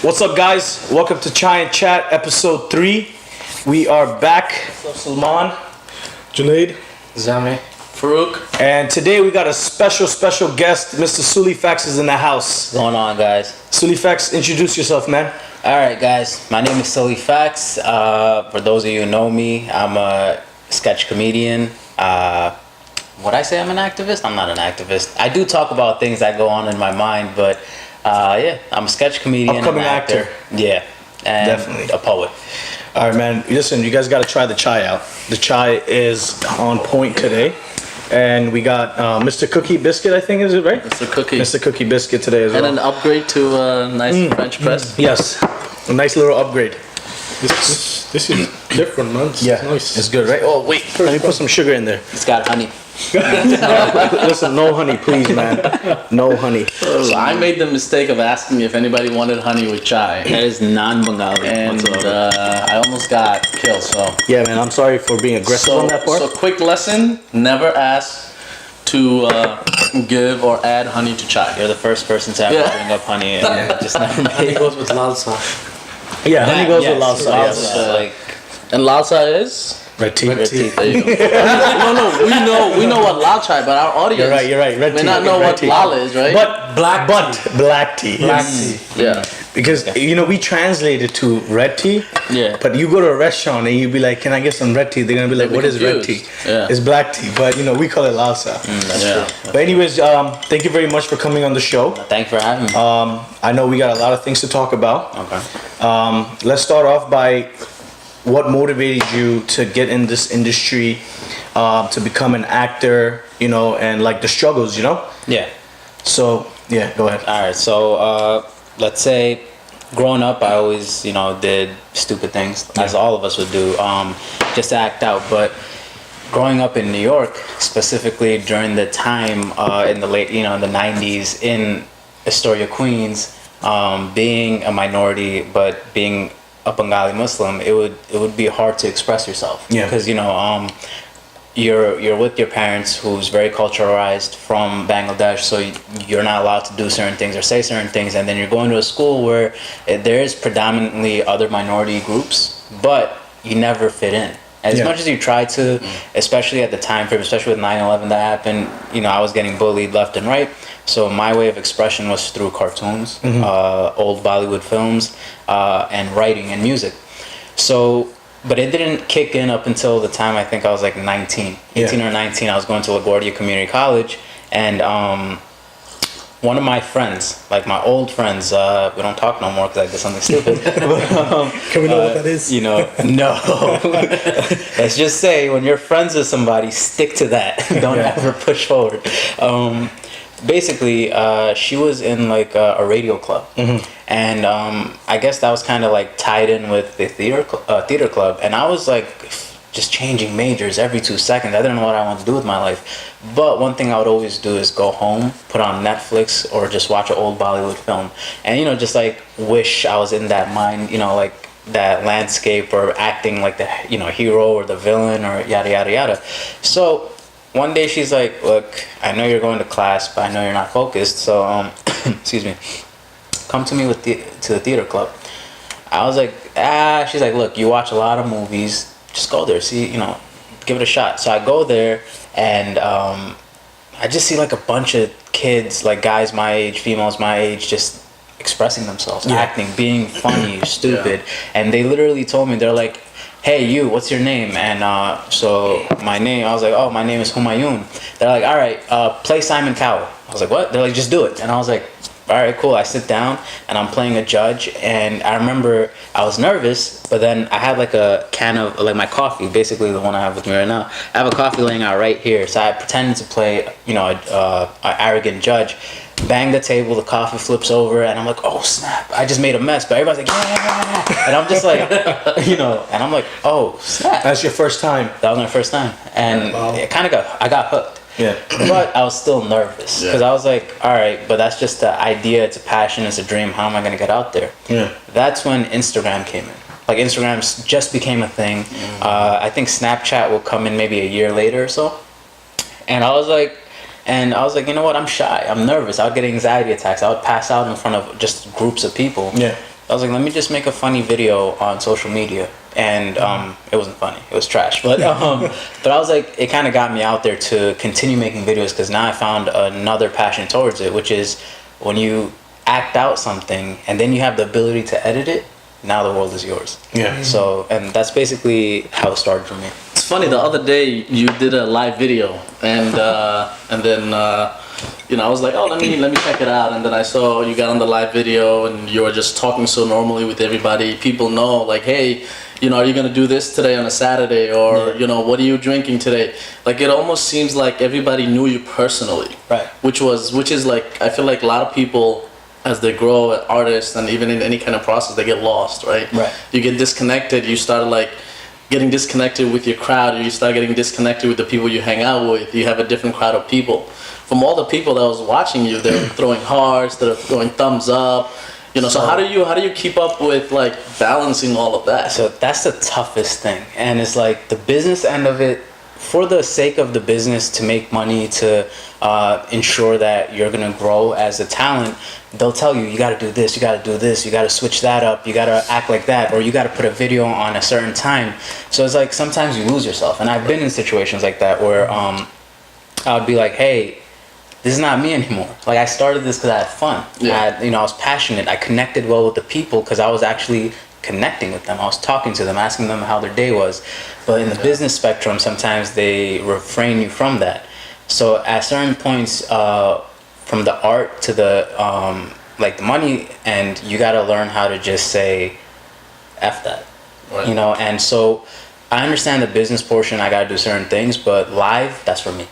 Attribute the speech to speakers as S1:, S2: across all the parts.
S1: What's up, guys? Welcome to Chai and Chat, episode 3. We are back. What's up, Salman?
S2: Junaid.
S3: Zami. Farouk.
S1: And today we got a special guest. Mr. SullieFacts is in the house.
S3: What's going on, guys?
S1: SullieFacts, introduce yourself, man.
S3: Alright, guys. My name is SullieFacts. For those of you who know me, I'm a sketch comedian. Would I say I'm an activist? I'm not an activist. I do talk about things that go on in my mind, but yeah, I'm a sketch comedian.
S1: Upcoming
S3: an actor. Yeah. And
S1: Definitely.
S3: a poet.
S1: All right, man. Listen, you guys got to try the chai out. The chai is on point today. And we got Mr. Cookie Biscuit, I think, is it right?
S2: Mr. Cookie.
S1: Mr. Cookie Biscuit today as well.
S2: And an upgrade to a nice French press.
S1: Yes. A nice little upgrade.
S2: This is different, man. It's nice.
S1: It's good, right? Oh, wait. Let me put some sugar in there.
S3: It's got honey.
S1: Listen, no honey, please, man. No honey.
S2: So I made the mistake of asking if anybody wanted honey with chai.
S3: That is non-Bengali.
S2: And I almost got killed, so.
S1: Yeah, man, I'm sorry for being aggressive on that part.
S2: So quick lesson, never ask to give or add honey to chai.
S3: You're the first person to ever bring up honey, and it just never made it.
S4: goes with lalsa.
S1: Yeah, honey goes
S3: Yes,
S1: with lalsa. Yes.
S3: Like
S2: And lalsa is?
S1: Red tea.
S2: Red tea. There you go. No, we know what lal chai, but our audience
S1: You're right. Red
S2: may
S1: tea.
S2: not know
S1: red
S2: what
S1: tea.
S2: lal is, right?
S1: But black tea.
S4: Black
S1: Yes.
S4: tea.
S2: Yeah.
S1: Because we translate it to red tea.
S2: Yeah.
S1: But you go to a restaurant and you be like, "Can I get some red tea?" They're gonna be like,
S2: They'll
S1: "What
S2: be
S1: is red tea?"
S2: confused. Yeah.
S1: It's black tea. But we call it lalsa.
S3: that's
S2: Yeah.
S3: true.
S1: But anyways, thank you very much for coming on the show.
S3: Thank you for having me.
S1: I know we got a lot of things to talk about.
S3: Okay.
S1: Let's start off by what motivated you to get in this industry, to become an actor, and like the struggles,
S3: Yeah.
S1: So, yeah, go ahead.
S3: All right. So let's say, growing up, I always, did stupid things, as all of us would do, just to act out. But growing up in New York, specifically during the time in the late, in the '90s in Astoria, Queens, being a minority, but being a Bengali Muslim, it would be hard to express yourself.
S1: Yeah.
S3: Because you're with your parents who's very culturalized from Bangladesh, so you're not allowed to do certain things or say certain things, and then you're going to a school where there is predominantly other minority groups, but you never fit in. As much as you try to, especially at the time frame, especially with 9/11 that happened, I was getting bullied left and right. So my way of expression was through cartoons, old Bollywood films, and writing and music. So, but it didn't kick in up until the time I think I was like 18 or 19. I was going to LaGuardia Community College, and one of my friends, like my old friends, we don't talk no more because I did something stupid.
S4: Can we know what that is?
S3: No. Let's just say when you're friends with somebody, stick to that. Don't ever push forward. Basically, she was in like a radio club, and I guess that was kind of like tied in with the theater club, and I was like just changing majors every 2 seconds. I didn't know what I wanted to do with my life, but one thing I would always do is go home, put on Netflix, or just watch an old Bollywood film, and just like wish I was in that mind, like that landscape, or acting like the hero or the villain or yada yada yada. So one day she's like, "Look, I know you're going to class, but I know you're not focused. So, excuse me, come to me to the theater club." I was like, She's like, "Look, you watch a lot of movies. Just go there. See, give it a shot." So I go there, and I just see like a bunch of kids, like guys my age, females my age, just expressing themselves, acting, being funny, stupid, and they literally told me, they're like, "Hey, you, what's your name?" And so my name, I was like, "Oh, my name is Humayun." They're like, "All right, play Simon Cowell." I was like, "What?" They're like, "Just do it." And I was like, "All right, cool." I sit down and I'm playing a judge, and I remember I was nervous, but then I had like a can of like my coffee, basically the one I have with me right now. I have a coffee laying out right here, so I pretended to play, an arrogant judge. Bang the table, the coffee flips over, and I'm like, "Oh snap, I just made a mess." But everybody's like, "Yeah," and I'm just like, and I'm like, "Oh snap."
S1: That's your first time.
S3: That was my first time, and it kind of I got hooked.
S1: Yeah.
S3: But I was still nervous because I was like, all right, but that's just the idea. It's a passion. It's a dream. How am I going to get out there?
S1: Yeah.
S3: That's when Instagram came in. Like Instagram just became a thing. I think Snapchat will come in maybe a year later or so. And I was like, you know what? I'm shy. I'm nervous. I would get anxiety attacks. I would pass out in front of just groups of people.
S1: Yeah.
S3: I was like, let me just make a funny video on social media. And it wasn't funny. It was trash. But but I was like, it kind of got me out there to continue making videos because now I found another passion towards it, which is when you act out something and then you have the ability to edit it, now the world is yours.
S1: Yeah.
S3: So, and that's basically how it started for me.
S2: It's funny. The other day you did a live video, and then I was like, oh, let me check it out. And then I saw you got on the live video, and you were just talking so normally with everybody. People know, like, hey, are you gonna do this today on a Saturday, or what are you drinking today? Like, it almost seems like everybody knew you personally,
S3: Right.
S2: Which is like, I feel like a lot of people, as they grow as artists and even in any kind of process, they get lost, right?
S3: Right.
S2: You get disconnected. You start like getting disconnected with your crowd, or you start getting disconnected with the people you hang out with. You have a different crowd of people. From all the people that was watching you, they're throwing hearts, they're throwing thumbs up. So how do you keep up with like balancing all of that?
S3: So that's the toughest thing. And it's like the business end of it, for the sake of the business, to make money, to ensure that you're going to grow as a talent, they'll tell you, you got to do this, you got to do this, you got to switch that up, you got to act like that, or you got to put a video on a certain time. So it's like sometimes you lose yourself. And I've been in situations like that where I would be like, hey, this is not me anymore. Like, I started this because I had fun.
S2: Yeah.
S3: I was passionate. I connected well with the people because I was actually connecting with them. I was talking to them, asking them how their day was. But in the business spectrum, sometimes they refrain you from that. So at certain points, from the art to the the money, and you got to learn how to just say, F that.
S2: Right.
S3: And so I understand the business portion. I got to do certain things, but live, that's for me.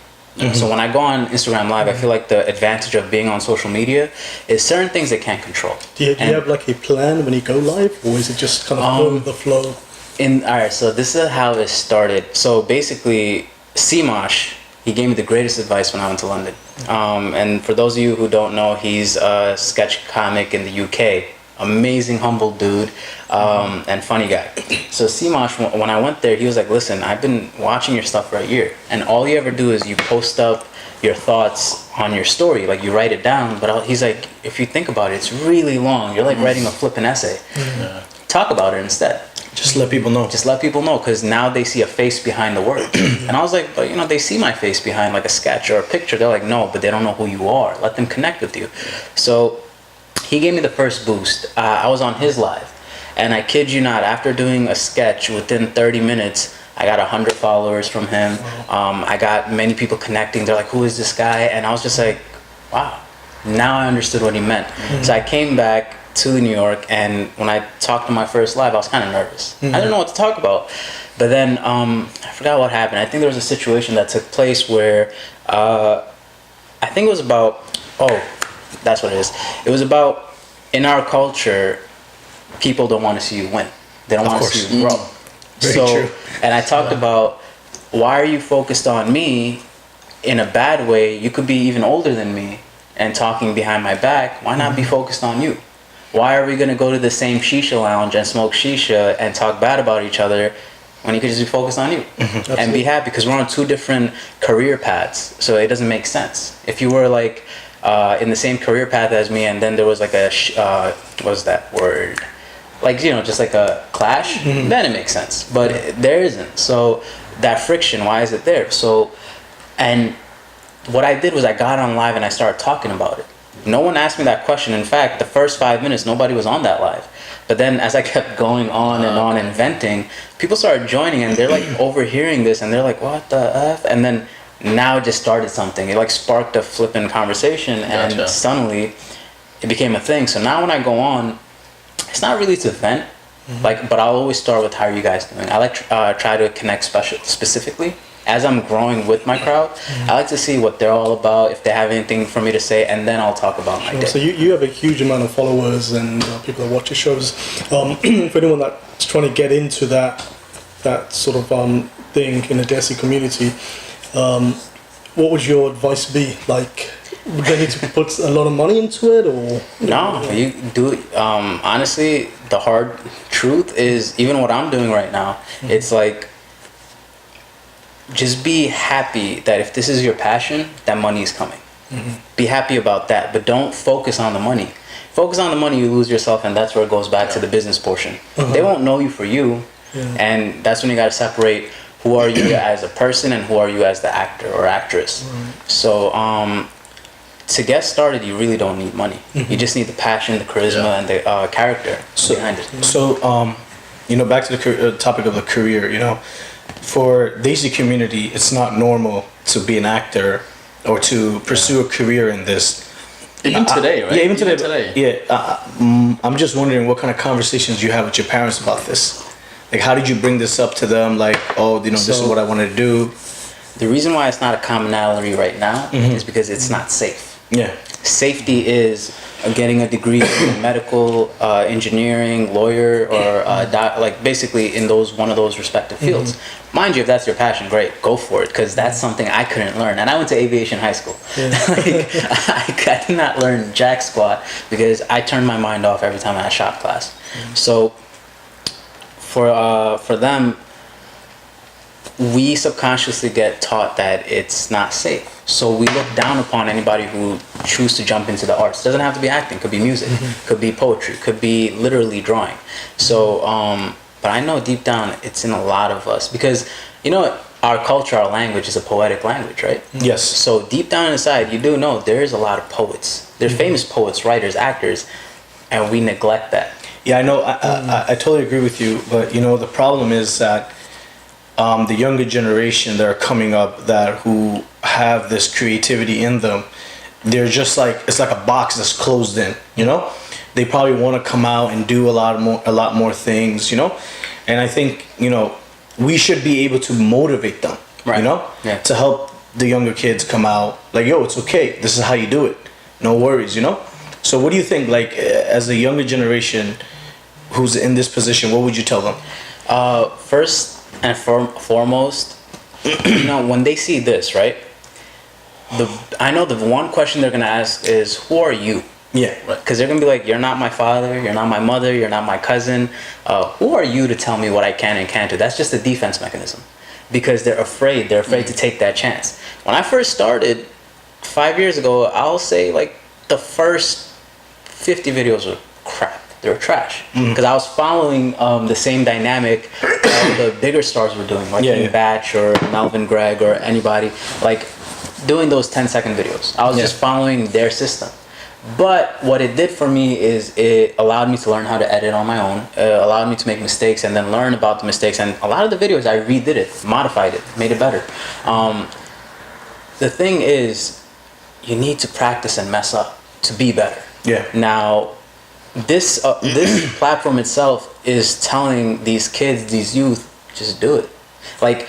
S3: So when I go on Instagram Live, I feel like the advantage of being on social media is certain things they can't control.
S4: Do you have like a plan when you go live, or is it just kind of go with the flow?
S3: All right, so this is how it started. So basically, Seamosh, he gave me the greatest advice when I went to London. And for those of you who don't know, he's a sketch comic in the UK. Amazing, humble dude, and funny guy. So Seamosh, when I went there, he was like, listen, I've been watching your stuff for a year, and all you ever do is you post up your thoughts on your story, like you write it down, but he's like, if you think about it, it's really long. You're like writing a flippin' essay.
S2: Yeah.
S3: Talk about it instead.
S1: Just let people know.
S3: Just let people know, because now they see a face behind the word. And I was like, but they see my face behind like a sketch or a picture. They're like, no, but they don't know who you are. Let them connect with you. So he gave me the first boost. I was on his live, and I kid you not, after doing a sketch, within 30 minutes, I got 100 followers from him. I got many people connecting. They're like, who is this guy? And I was just like, wow, now I understood what he meant. So I came back to New York, and when I talked to my first live, I was kind of nervous. I didn't know what to talk about. But then I forgot what happened. I think there was a situation that took place where I think it was about, that's what it is. It was about, in our culture, people don't want to see you win. They don't want to see you grow.
S1: Very true.
S3: And I talked about, why are you focused on me in a bad way? You could be even older than me and talking behind my back. Why not be focused on you? Why are we going to go to the same shisha lounge and smoke shisha and talk bad about each other when you could just be focused on you and be happy? Because we're on two different career paths, so it doesn't make sense. If you were like in the same career path as me, and then there was like a what's that word? Like, just like a clash, then it makes sense. But there isn't. So that friction, why is it there? So, and what I did was I got on live and I started talking about it. No one asked me that question. In fact, the first 5 minutes, nobody was on that live. But then as I kept going on and on and venting, people started joining, and they're like overhearing this, and they're like, what the F? And then now it just started something. It like sparked a flipping conversation, and
S2: Gotcha.
S3: suddenly it became a thing. So now when I go on, it's not really to vent, but I'll always start with, how are you guys doing? I like try to connect specifically. As I'm growing with my crowd, I like to see what they're all about, if they have anything for me to say, and then I'll talk about my day.
S4: So you have a huge amount of followers and people that watch your shows. For anyone that's trying to get into that sort of thing in the Desi community, what would your advice be? Like, would they need to put a lot of money into it, or?
S3: No, you do. Honestly, the hard truth is, even what I'm doing right now, it's like, just be happy that if this is your passion, that money is coming. Be happy about that, but don't focus on the money. focus on the money, you lose yourself, and that's where it goes back to the business portion. They won't know you for you, and that's when you got to separate who are you as a person and who are you as the actor or actress. So to get started, you really don't need money. You just need the passion, the charisma, and the character behind it.
S1: So, you know, back to the topic of the career, you know, for the Desi community, it's not normal to be an actor or to pursue a career in this.
S2: Even today, right?
S1: Yeah, even today.
S2: today.
S1: I'm just wondering what kind of conversations you have with your parents about this. Like, how did you bring this up to them? Like, oh, you know, this is what I want to do.
S3: The reason why it's not a commonality right now is because it's not safe.
S1: Yeah.
S3: Safety is getting a degree in medical, engineering, lawyer, or like basically in one of those respective fields. Mind you, if that's your passion, great, go for it, because that's something I couldn't learn. And I went to aviation high school. Like, I did not learn jack squat because I turned my mind off every time I had shop class. So for them, we subconsciously get taught that it's not safe. So we look down upon anybody who choose to jump into the arts. It doesn't have to be acting, could be music, could be poetry, could be literally drawing. So, but I know deep down it's in a lot of us, because, you know, our culture, our language is a poetic language, right?
S1: Yes.
S3: So deep down inside, you do know there is a lot of poets. There's famous poets, writers, actors, and we neglect that.
S1: Yeah, I know. I totally agree with you. But, you know, the problem is that the younger generation that are coming up who have this creativity in them, they're just like, it's like a box that's closed in, you know? They probably want to come out and do a lot more things, you know? And I think, you know, we should be able to motivate them,
S3: Right.
S1: you know?
S3: Yeah.
S1: To help the younger kids come out like, yo, it's okay. This is how you do it. No worries, you know? So what do you think, like, as a younger generation who's in this position, what would you tell them?
S3: First and foremost, you know, when they see this, right? I know the one question they're gonna ask is, "Who are you?"
S1: Yeah.
S3: Because they're gonna be like, "You're not my father. You're not my mother. You're not my cousin. Who are you to tell me what I can and can't do?" That's just a defense mechanism, because they're afraid. They're afraid to take that chance. When I first started 5 years ago, I'll say like the first 50 videos were crap. They were trash, because I was following the same dynamic the bigger stars were doing, like Batch or Melvin Gregg or anybody, like doing those 10-second videos. I was just following their system. But what it did for me is it allowed me to learn how to edit on my own, allowed me to make mistakes and then learn about the mistakes. And a lot of the videos I redid it, modified it, made it better. The thing is, you need to practice and mess up to be better.
S1: Yeah.
S3: Now, this platform itself is telling these kids, these youth, just do it. Like,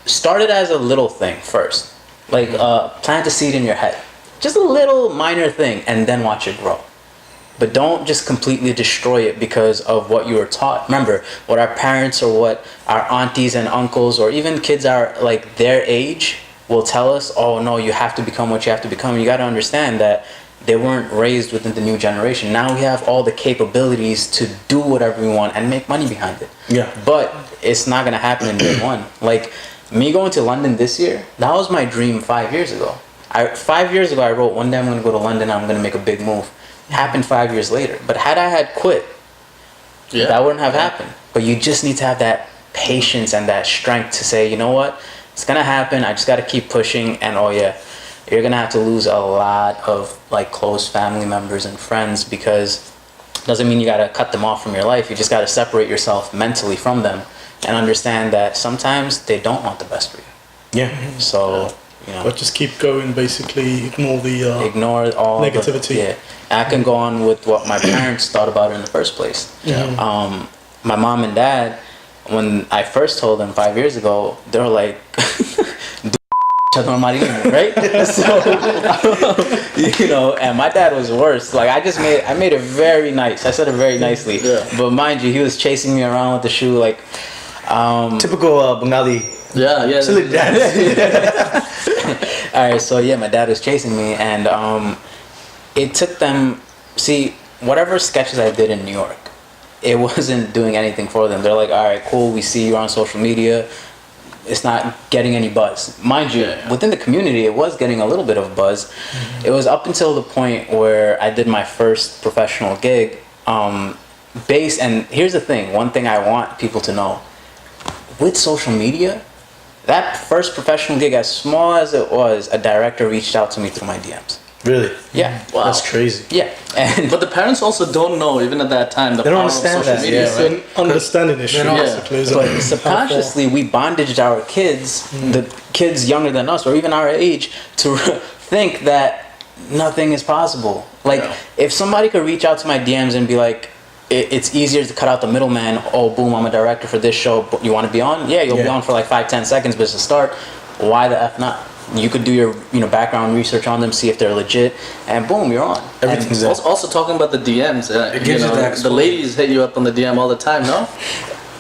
S3: start it as a little thing first. Like, plant a seed in your head. Just a little minor thing, and then watch it grow. But don't just completely destroy it because of what you were taught. Remember, what our parents or what our aunties and uncles or even kids are like their age will tell us, oh no, you have to become what you have to become. You got to understand that they weren't raised within the new generation. Now we have all the capabilities to do whatever we want and make money behind it.
S1: Yeah.
S3: But it's not going to happen in day one. Like, me going to London this year, that was my dream 5 years ago. 5 years ago, I wrote, one day I'm going to go to London, I'm going to make a big move. It happened 5 years later. But had I had quit, that wouldn't have happened. But you just need to have that patience and that strength to say, you know what, it's going to happen. I just got to keep pushing. And oh yeah, you're going to have to lose a lot of like close family members and friends, because it doesn't mean you got to cut them off from your life. You just got to separate yourself mentally from them and understand that sometimes they don't want the best for you.
S1: Yeah.
S3: So, you know,
S4: But just keep going, basically ignore the
S3: ignore all
S4: negativity.
S3: I can go on with what my parents thought about it in the first place. My mom and dad, when I first told them 5 years ago, they were like, right? So, you know, and my dad was worse. Like, I made it very nice. I said it very nicely.
S2: Yeah.
S3: But mind you, he was chasing me around with the shoe, like,
S1: Typical Bengali.
S2: Yeah.
S1: Silly dad.
S3: all right, so yeah, my dad was chasing me, and it took them, see, whatever sketches I did in New York, it wasn't doing anything for them. They're like, all right, cool, we see you on social media, it's not getting any buzz. Mind you, within the community, it was getting a little bit of buzz. It was up until the point where I did my first professional gig. And here's the thing, one thing I want people to know. With social media, that first professional gig, as small as it was, a director reached out to me through my DMs.
S1: Really?
S3: Yeah.
S2: Wow.
S1: That's crazy.
S3: Yeah.
S2: But the parents also don't know, even at that time, the
S1: They don't
S2: power of
S1: understand
S2: social
S1: that,
S2: media.
S4: It's
S2: Right?
S4: an understanding issue,
S2: Yeah.
S4: basically. Isn't
S3: But
S4: it?
S3: subconsciously, we bondaged our kids, the kids younger than us, or even our age, to think that nothing is possible. Like, if somebody could reach out to my DMs and be like, it's easier to cut out the middleman. Oh, boom, I'm a director for this show. You want to be on? Yeah, you'll be on for like 5-10 seconds, but it's a start. Why the F not? You could do your background research on them, see if they're legit, and boom, you're on.
S1: Everything's
S2: And
S1: there.
S2: also talking about the DMs,
S1: It gives you that
S2: the
S1: exposure.
S2: ladies hit you up on the DM all the time, no?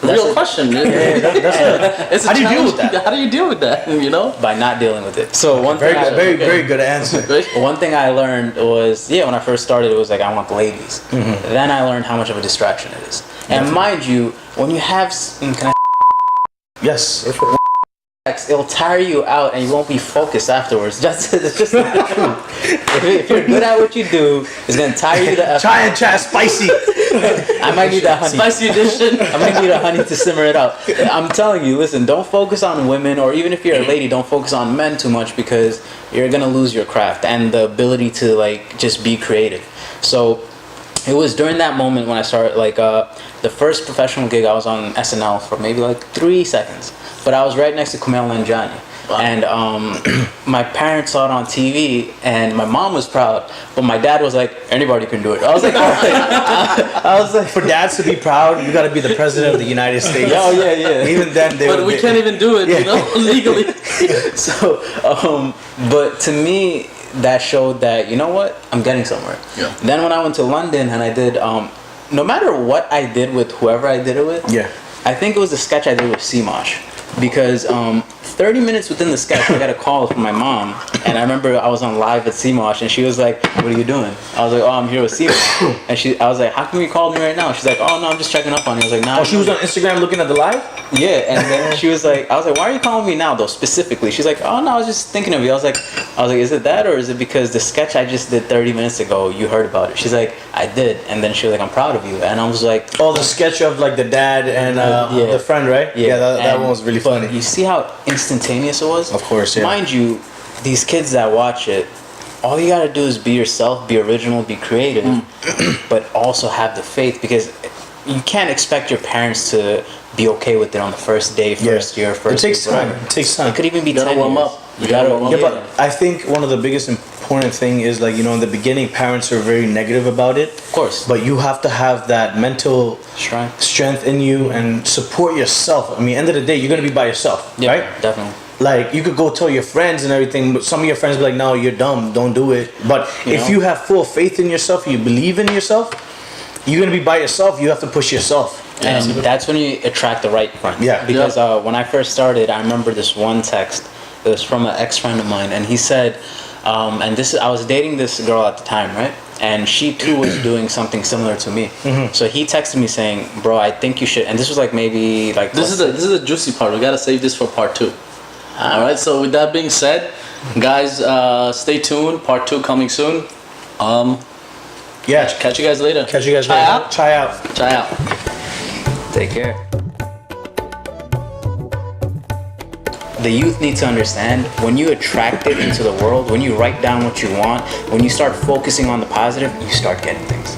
S2: Real question. It's a
S1: How do you deal with
S2: challenge.
S1: that?
S2: How do you deal with that? You know?
S3: By not dealing with it. So one
S1: Very
S3: thing,
S1: good, very good answer.
S3: one thing I learned was, when I first started, it was like, I want the ladies. Then I learned how much of a distraction it is. And mind you, when you have, can I
S1: Yes.
S3: it'll tire you out and you won't be focused afterwards. It's just the truth. If you're good at what you do, it's gonna tire you to F.
S1: Try and chat spicy.
S3: I might need that honey.
S2: Spicy edition.
S3: I might need a honey to simmer it out. I'm telling you, listen, don't focus on women, or even if you're a lady, don't focus on men too much, because you're gonna lose your craft and the ability to like just be creative. So it was during that moment when I started, like, the first professional gig, I was on SNL for maybe like 3 seconds, but I was right next to Kumail Nanjiani.
S2: Wow.
S3: And my parents saw it on TV, and my mom was proud, but my dad was like, anybody can do it. I was like, all right. I was like,
S1: For dads to be proud, you got to be the president of the United States.
S3: oh yeah.
S1: Even then,
S2: But we can't even do it, legally.
S3: So, but to me, that showed that, you know what, I'm getting somewhere.
S2: Yeah.
S3: Then when I went to London and I did, no matter what I did with whoever I did it with,
S1: Yeah.
S3: I think it was the sketch I did with Seamosh, because 30 minutes within the sketch, I got a call from my mom, and I remember I was on live at Seamosh, and she was like, "What are you doing?" I was like, "Oh, I'm here with Seamosh," and I was like, "How come you called me right now?" She's like, "Oh no, I'm just checking up on you." I was like, "Nah."
S1: Oh, she was on Instagram looking at the live?
S3: Yeah, and then she was like, I was like, "Why are you calling me now, though, specifically?" She's like, "Oh no, I was just thinking of you." I was like, "Is it that, or is it because the sketch I just did 30 minutes ago, you heard about it?" She's like, "I did," and then she was like, "I'm proud of you," and I was like,
S1: Oh, the sketch of like the dad and the friend, right? Yeah, that
S3: and-
S1: one was really
S3: but
S1: funny.
S3: you see how instantaneous it was?
S1: Of course, yeah.
S3: Mind you, these kids that watch it, all you gotta do is be yourself, be original, be creative, but also have the faith, because you can't expect your parents to be okay with it on the first day, first year, first
S1: It takes
S3: week,
S1: time.
S3: whatever.
S1: It takes time.
S3: It could even be
S2: You gotta
S3: 10
S2: warm
S3: years.
S2: up.
S3: You gotta warm
S1: Yeah,
S3: up.
S1: but I think one of the biggest important thing is, like, in the beginning, parents are very negative about it.
S3: Of course.
S1: But you have to have that mental strength in you and support yourself. I mean, end of the day, you're gonna be by yourself,
S3: Yeah,
S1: right?
S3: definitely.
S1: Like, you could go tell your friends and everything, but some of your friends be like, "No, you're dumb. Don't do it." But if you have full faith in yourself, you believe in yourself, you're gonna be by yourself. You have to push yourself.
S3: And that's when you attract the right friends.
S1: Yeah.
S3: Because when I first started, I remember this one text. It was from an ex-friend of mine, and he said, I was dating this girl at the time, right? And she too was doing something similar to me. So he texted me saying, "Bro, I think you should." And this was like maybe like
S2: This is a juicy part. We gotta save this for part 2. All right. So with that being said, guys, stay tuned. Part 2 coming soon.
S1: Yeah.
S2: Catch you guys later.
S1: Catch you guys
S2: Try
S1: later.
S2: out.
S1: Try out.
S2: Try out.
S3: Take care. The youth need to understand, when you attract it into the world, when you write down what you want, when you start focusing on the positive, you start getting things.